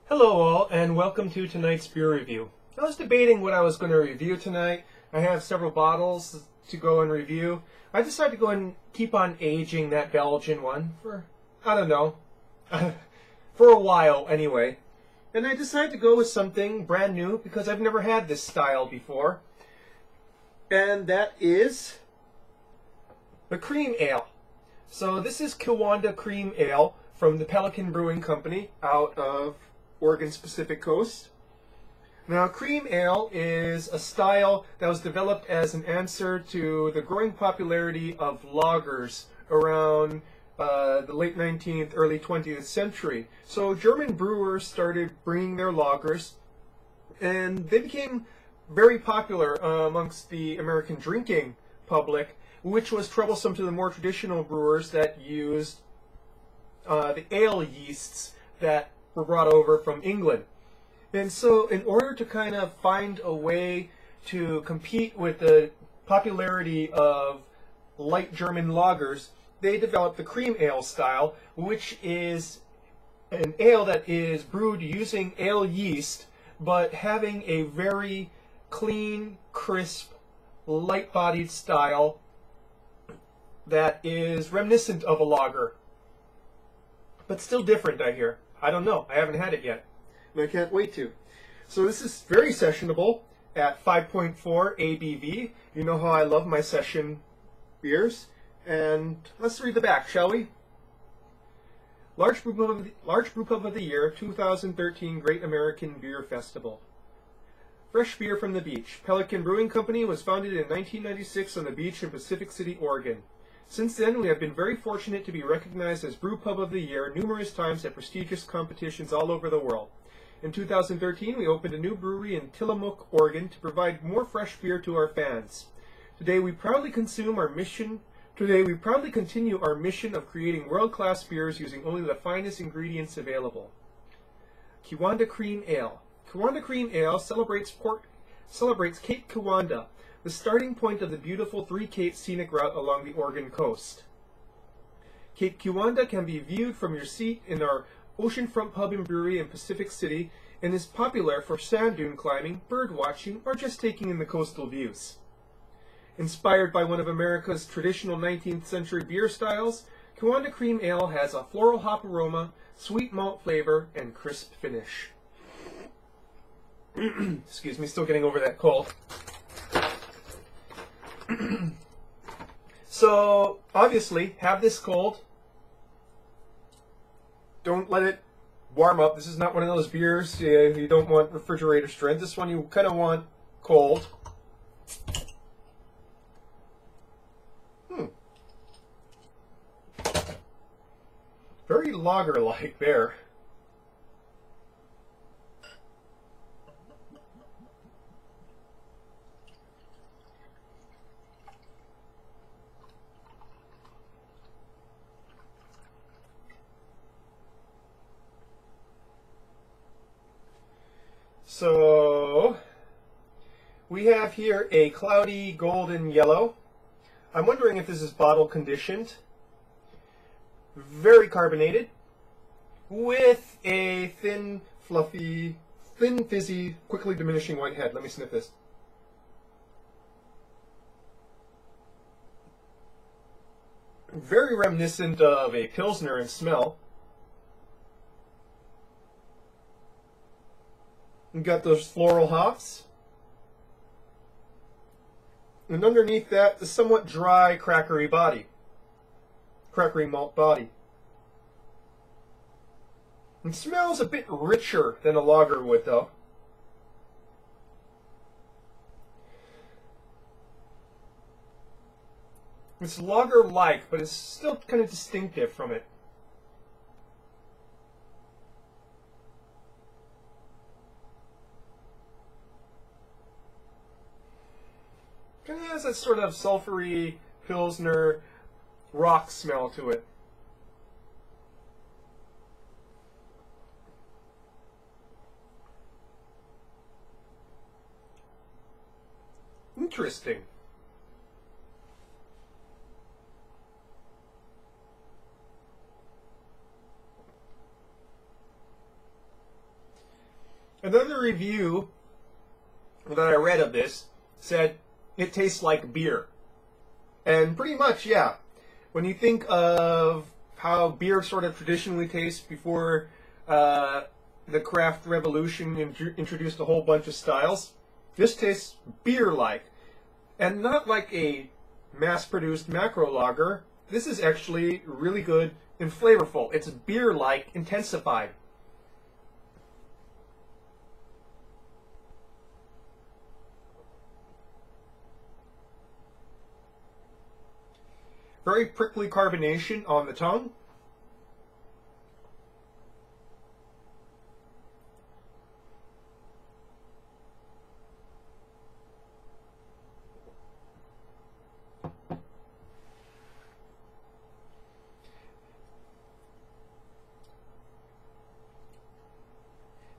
Hello all, and welcome to tonight's beer review. I was debating what I was going to review tonight. I have several bottles to go and review. I decided to go and keep on aging that Belgian one for, I don't know, for a while anyway. And I decided to go with something brand new because I've never had this style before. And that is the cream ale. So this is Kiwanda cream ale from the Pelican Brewing Company out of Oregon's Pacific Coast. Now, cream ale is a style that was developed as an answer to the growing popularity of lagers around the late 19th, early 20th century. So German brewers started bringing their lagers, and they became very popular amongst the American drinking public, which was troublesome to the more traditional brewers that used the ale yeasts that were brought over from England. And so in order to kind of find a way to compete with the popularity of light German lagers, they developed the cream ale style, which is an ale that is brewed using ale yeast, but having a very clean, crisp, light-bodied style that is reminiscent of a lager, but still different, I hear. I don't know. I haven't had it yet. And I can't wait to. So this is very sessionable at 5.4 ABV. You know how I love my session beers. And let's read the back, shall we? Large Brew Pub of the Year, 2013 Great American Beer Festival. Fresh beer from the beach. Pelican Brewing Company was founded in 1996 on the beach in Pacific City, Oregon. Since then, we have been very fortunate to be recognized as Brew Pub of the Year numerous times at prestigious competitions all over the world. In 2013, we opened a new brewery in Tillamook, Oregon, to provide more fresh beer to our fans. Today, we proudly continue our mission of creating world-class beers using only the finest ingredients available. Kiwanda Cream Ale. Kiwanda Cream Ale celebrates Cape Kiwanda, the starting point of the beautiful Three Capes scenic route along the Oregon coast. Cape Kiwanda can be viewed from your seat in our oceanfront pub and brewery in Pacific City and is popular for sand dune climbing, bird watching, or just taking in the coastal views. Inspired by one of America's traditional 19th century beer styles, Kiwanda Cream Ale has a floral hop aroma, sweet malt flavor, and crisp finish. Excuse me, still getting over that cold. So, obviously, have this cold. Don't let it warm up. This is not one of those beers you don't want refrigerator strength. This one you kind of want cold. Very lager-like there. So, we have here a cloudy golden yellow. I'm wondering if this is bottle conditioned. Very carbonated, with a thin, fizzy, quickly diminishing white head. Let me sniff this. Very reminiscent of a Pilsner in smell. You've got those floral hops. And underneath that, the somewhat dry, crackery malt body. It smells a bit richer than a lager would, though. It's lager-like, but it's still kind of distinctive from it. Kind of has that sort of sulfury Pilsner rock smell to it. Interesting. Another review that I read of this said it tastes like beer. And pretty much, yeah. When you think of how beer sort of traditionally tastes before the craft revolution introduced a whole bunch of styles, this tastes beer-like. And not like a mass-produced macro lager. This is actually really good and flavorful. It's beer-like intensified. Very prickly carbonation on the tongue.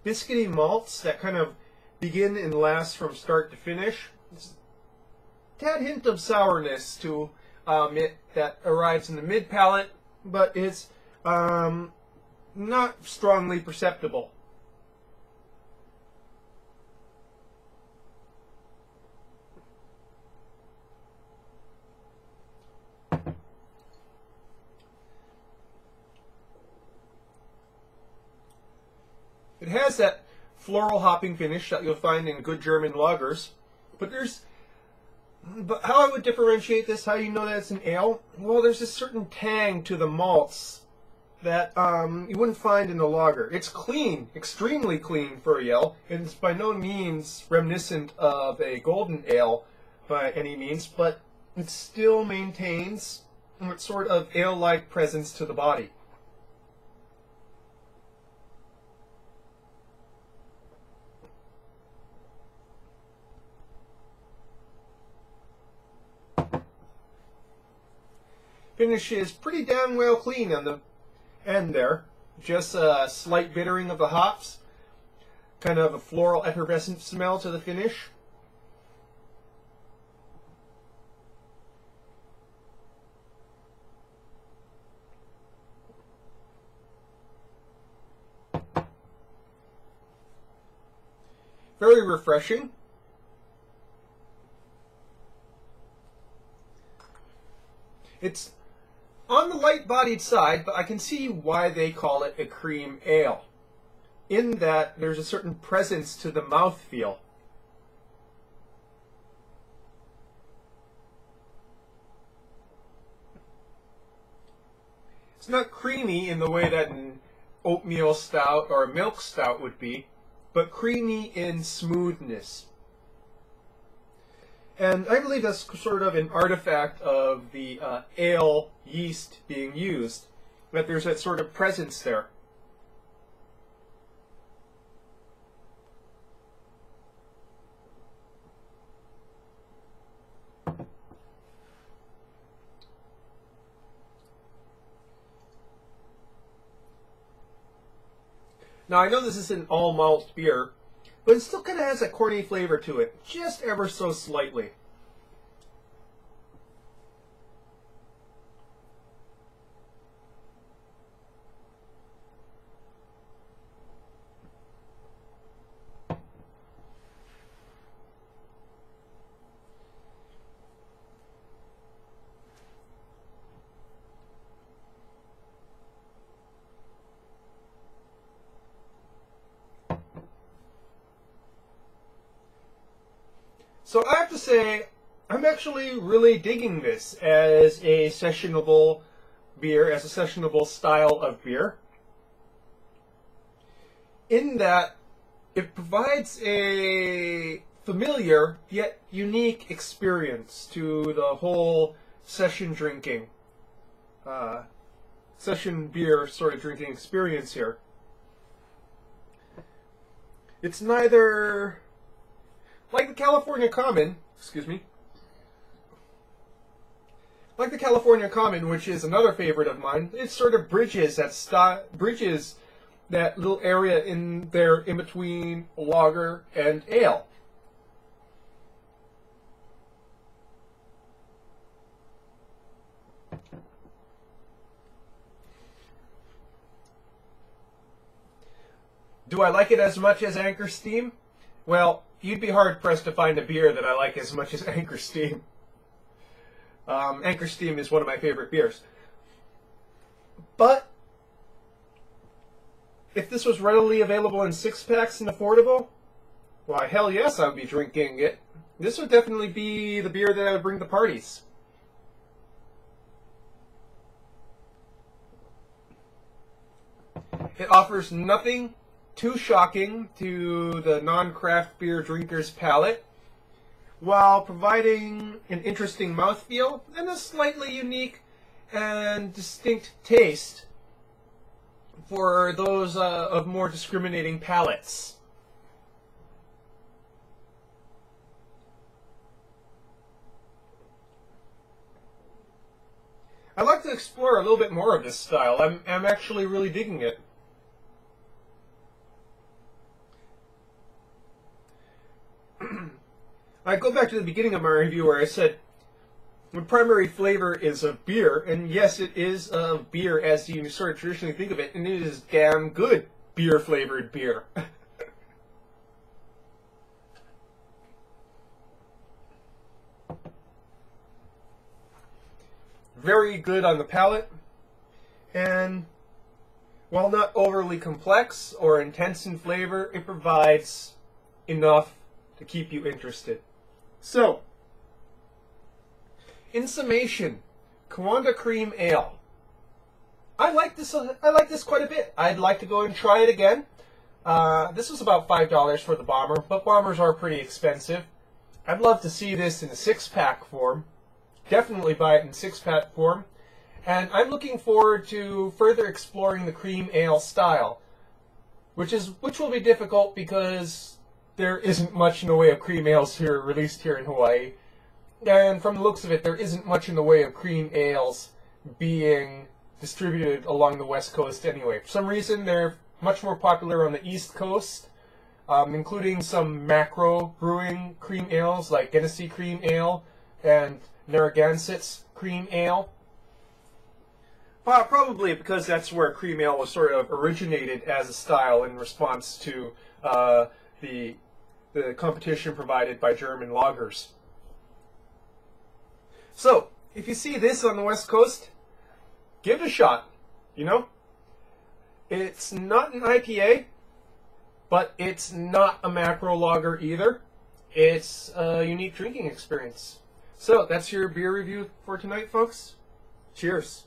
Biscuity malts that kind of begin and last from start to finish. Tad hint of sourness to it that arrives in the mid palate, but it's not strongly perceptible. It has that floral hopping finish that you'll find in good German lagers, but how I would differentiate this, how you know that it's an ale? Well, there's a certain tang to the malts that you wouldn't find in a lager. It's clean, extremely clean for a ale, and it's by no means reminiscent of a golden ale by any means, but it still maintains a sort of ale-like presence to the body. Finish is pretty damn well clean on the end there. Just a slight bittering of the hops. Kind of a floral effervescent smell to the finish. Very refreshing. It's on the light-bodied side, but I can see why they call it a cream ale, in that there's a certain presence to the mouthfeel. It's not creamy in the way that an oatmeal stout or a milk stout would be, but creamy in smoothness. And I believe that's sort of an artifact of the ale yeast being used, that there's that sort of presence there. Now I know this is an all malt beer, but it still kind of has that corny flavor to it, just ever so slightly. So I have to say, I'm actually really digging this as a sessionable beer, as a sessionable style of beer, in that it provides a familiar yet unique experience to the whole session drinking, session beer sort of drinking experience here. It's neither like the California Common, like the California Common, which is another favorite of mine. It sort of bridges that little area in there in between lager and ale. Do I like it as much as Anchor Steam? Well, you'd be hard-pressed to find a beer that I like as much as Anchor Steam. Anchor Steam is one of my favorite beers. But if this was readily available in 6-packs and affordable, why, hell yes, I would be drinking it. This would definitely be the beer that I would bring to parties. It offers nothing too shocking to the non-craft beer drinker's palate, while providing an interesting mouthfeel and a slightly unique and distinct taste for those of more discriminating palates. I'd like to explore a little bit more of this style. I'm actually really digging it. I go back to the beginning of my review where I said the primary flavor is of beer, and yes, it is of beer as you sort of traditionally think of it, and it is damn good beer-flavored beer. Very good on the palate, and while not overly complex or intense in flavor, it provides enough to keep you interested. So, in summation, Kiwanda Cream Ale. I like this quite a bit. I'd like to go and try it again. This was about $5 for the bomber, but bombers are pretty expensive. I'd love to see this in a 6-pack form. Definitely buy it in 6-pack form. And I'm looking forward to further exploring the cream ale style, which will be difficult because there isn't much in the way of cream ales released here in Hawaii. And from the looks of it, there isn't much in the way of cream ales being distributed along the West Coast anyway. For some reason, they're much more popular on the East Coast, including some macro brewing cream ales like Genesee Cream Ale and Narragansett's Cream Ale. Probably because that's where cream ale was sort of originated as a style in response to the competition provided by German lagers. So, if you see this on the West Coast, give it a shot, you know? It's not an IPA, but it's not a macro lager either. It's a unique drinking experience. So, that's your beer review for tonight, folks. Cheers.